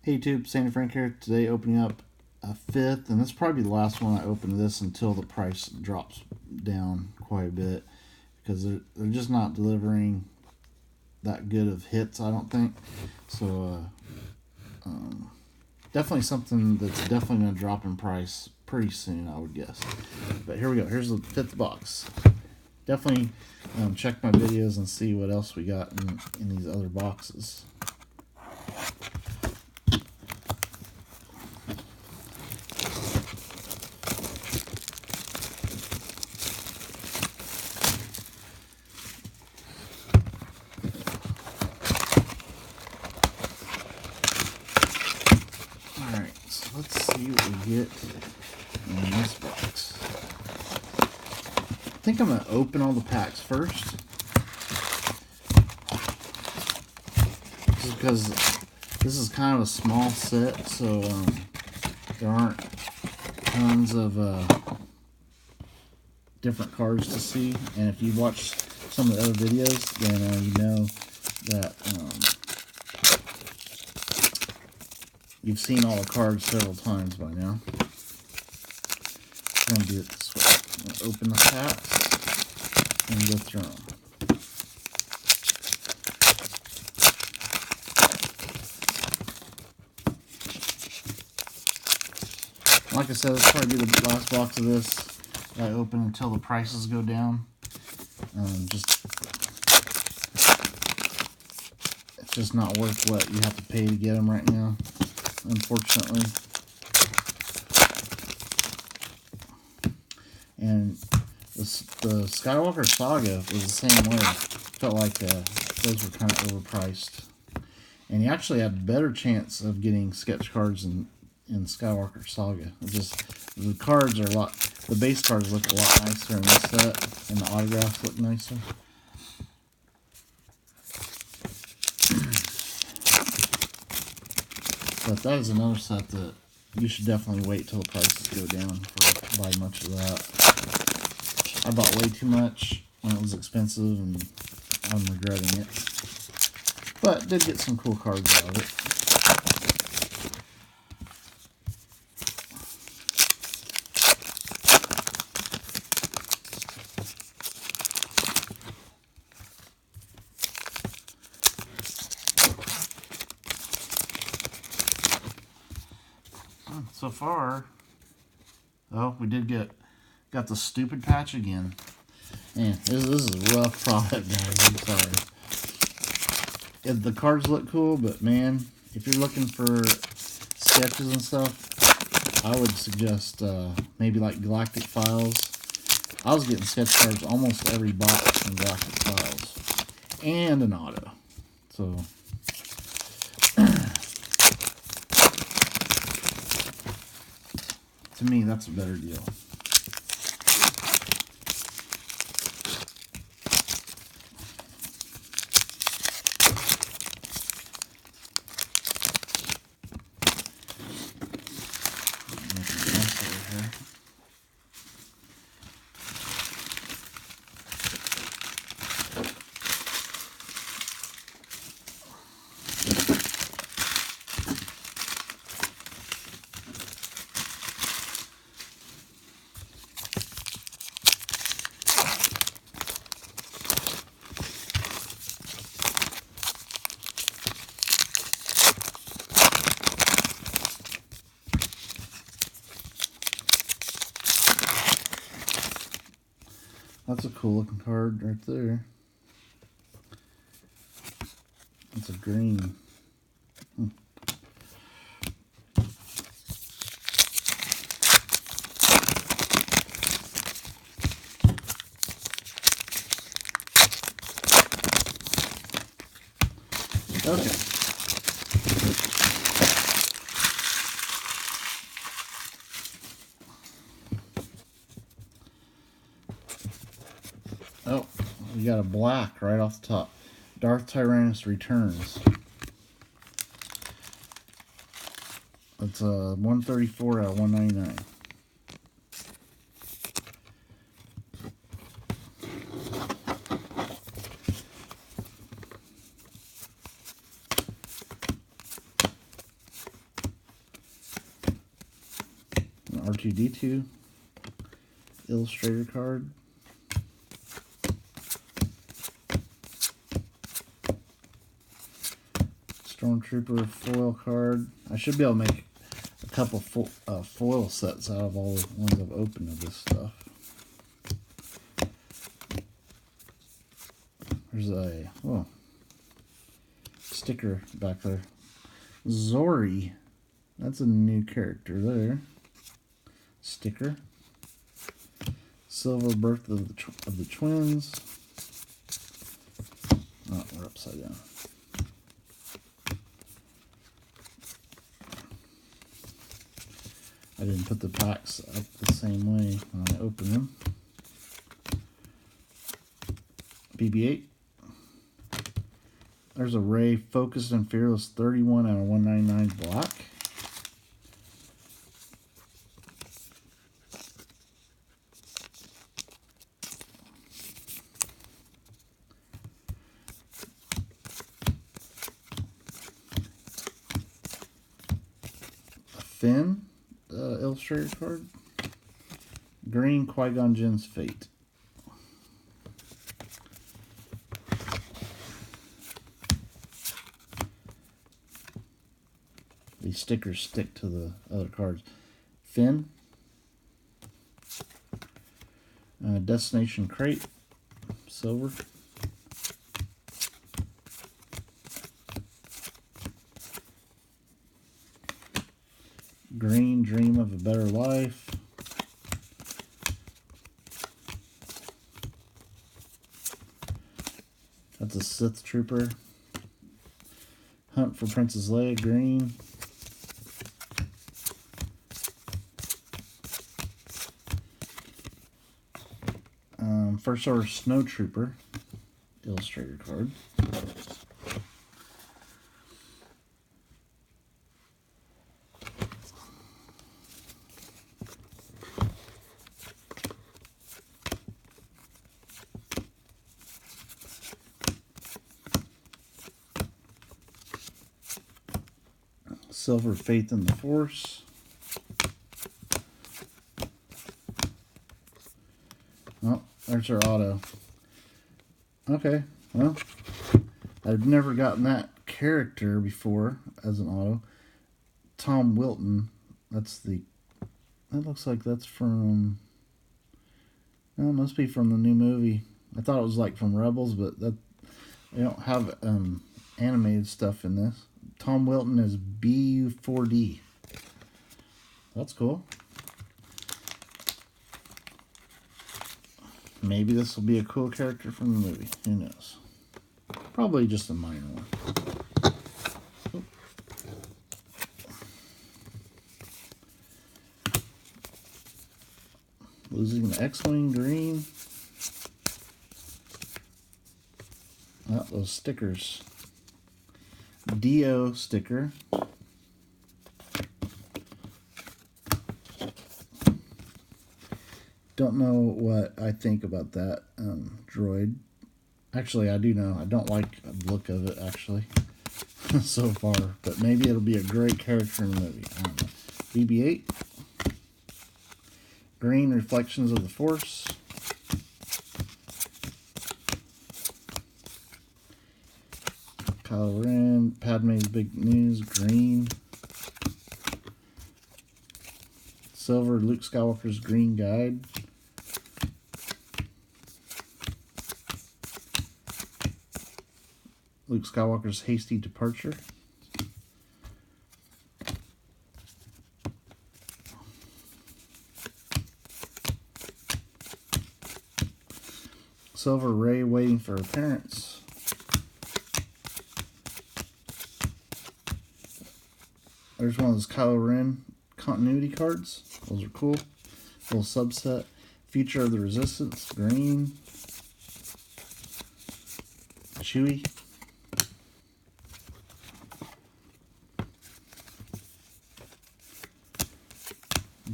Hey YouTube, Sandy Frank here. Today opening up a fifth, and this will probably be the last one I open of this until the price drops down quite a bit, because they're just not delivering that good of hits, I don't think. So definitely something that's definitely going to drop in price pretty soon, I would guess. But here we go. Here's the fifth box. Definitely check my videos and see what else we got in these other boxes. Alright, so let's see what we get in this box. I think I'm going to open all the packs first, just because this is kind of a small set, so there aren't tons of different cards to see. And if you've watched some of the other videos, then you know that you've seen all the cards several times by now. I'm going to do it this way. I'm going to open the packs and go through them. Like I said, this will probably be the last box of this that I open until the prices go down. It's just not worth what you have to pay to get them right now, unfortunately. And the Skywalker Saga was the same way. Felt like those were kind of overpriced. And you actually had a better chance of getting sketch cards in Skywalker Saga. The cards are the base cards look a lot nicer in this set, and the autographs look nicer. But that is another set that you should definitely wait till the prices go down for buy much of that. I bought way too much when it was expensive, and I'm regretting it. But did get some cool cards out of it. So far, oh, we did got the stupid patch again. Man, this is a rough product, guys. I'm sorry. The cards look cool, but man, if you're looking for sketches and stuff, I would suggest maybe like Galactic Files. I was getting sketch cards almost every box from Galactic Files, and an auto. So to me, that's a better deal. That's a cool looking card right there. It's a green. Okay. Oh, we got a black right off the top. Darth Tyrannus Returns. It's a 134 out of 199. R2-D2 illustrator card. Stormtrooper foil card. I should be able to make a couple foil sets out of all the ones I've opened of this stuff. There's a sticker back there. Zori. That's a new character there. Sticker. Silver Birth of the Twins. Oh, we're upside down. I didn't put the packs up the same way when I opened them. BB-8. There's a Rey Focused and Fearless 31 out of 199 black. A Finn illustrator card. Green Qui-Gon Jinn's Fate. These stickers stick to the other cards. Finn. Destination Crate. Silver. Green Dream of a Better Life. That's a Sith Trooper. Hunt for Princess Leia. Green. First Order Snow Trooper illustrator card. Silver Faith in the Force. Oh, there's our auto. Okay, well, I've never gotten that character before as an auto. Tom Wilton. That looks like that's from, well, it must be from the new movie. I thought it was like from Rebels, but they don't have animated stuff in this. Tom Wilton is BU4D. That's cool. Maybe this will be a cool character from the movie. Who knows? Probably just a minor one. Losing the X-Wing green. Oh, those stickers. Dio sticker. Don't know what I think about that droid. Actually, I do know. I don't like the look of it, actually, so far. But maybe it'll be a great character in the movie. I don't know. BB-8. Green Reflections of the Force. Kylo Ren. Padme's Big News. Green. Silver Luke Skywalker's Green Guide. Luke Skywalker's Hasty Departure. Silver Rey Waiting for Her Parents. There's one of those Kylo Ren continuity cards. Those are cool. Little subset. Future of the Resistance. Green. Chewie.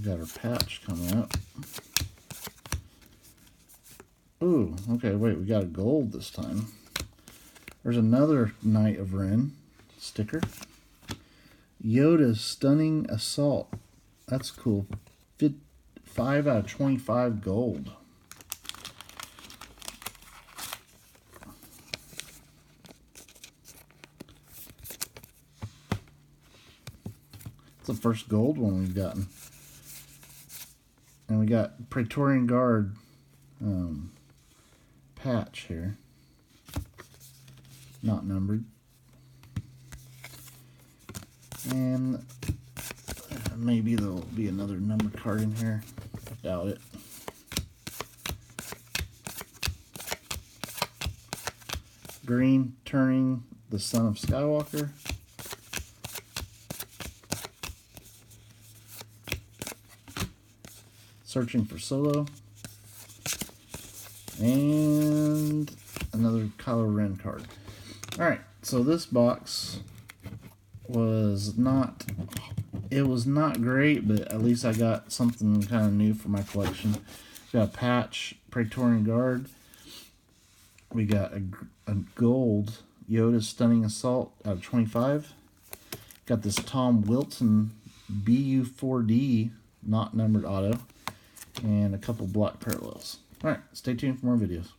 Got our patch coming up. Ooh, okay, wait, we got a gold this time. There's another Knight of Ren sticker. Yoda's Stunning Assault. That's cool. 5 out of 25 gold. It's the first gold one we've gotten. And we got Praetorian Guard patch here. Not numbered. And maybe there'll be another numbered card in here. Doubt it. Green, turning the son of Skywalker. Searching for Solo. And another Kylo Ren card. Alright, so this box was not, it was not great, but at least I got something kind of new for my collection. Got a patch, Praetorian Guard. We got a gold Yoda Stunning Assault out of 25. Got this Tom Wilton BU4D, not numbered auto. And a couple block parallels. Alright, stay tuned for more videos.